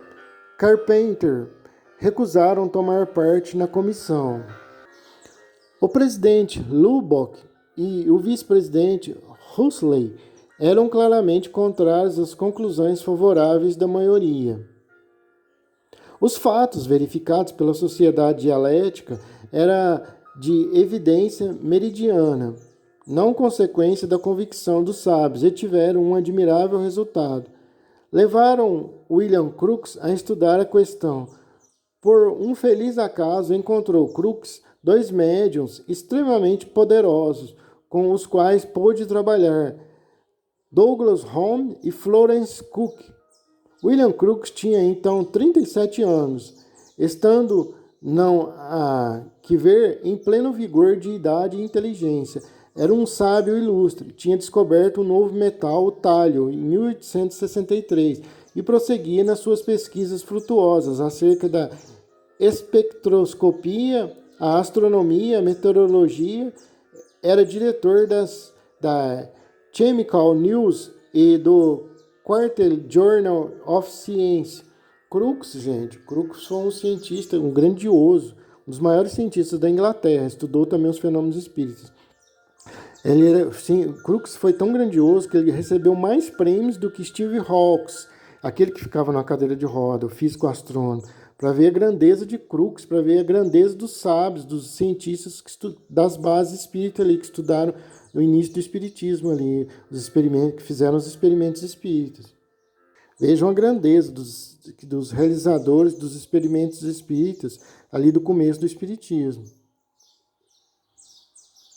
Carpenter, recusaram tomar parte na comissão. O presidente Lubbock e o vice-presidente Huxley eram claramente contrários às conclusões favoráveis da maioria. Os fatos verificados pela sociedade dialética eram de evidência meridiana, não consequência da convicção dos sábios, e tiveram um admirável resultado. Levaram William Crookes a estudar a questão. Por um feliz acaso, encontrou Crookes dois médiuns extremamente poderosos, com os quais pôde trabalhar, Douglas Home e Florence Cook. William Crookes tinha então 37 anos, estando não a que ver em pleno vigor de idade e inteligência. Era um sábio ilustre, tinha descoberto um novo metal, o tálio, em 1863, e prosseguia nas suas pesquisas frutuosas acerca da espectroscopia, a astronomia, a meteorologia. Era diretor da Chemical News e do Quarterly Journal of Science. Crookes foi um cientista, um grandioso, um dos maiores cientistas da Inglaterra, estudou também os fenômenos espíritas. Crookes foi tão grandioso que ele recebeu mais prêmios do que Steve Hawkes, aquele que ficava na cadeira de roda, o físico astrônomo, para ver a grandeza de Crookes, para ver a grandeza dos sábios, dos cientistas das bases espíritas ali, que estudaram no início do espiritismo ali, que fizeram os experimentos espíritas. Vejam a grandeza dos realizadores dos experimentos espíritas ali do começo do espiritismo.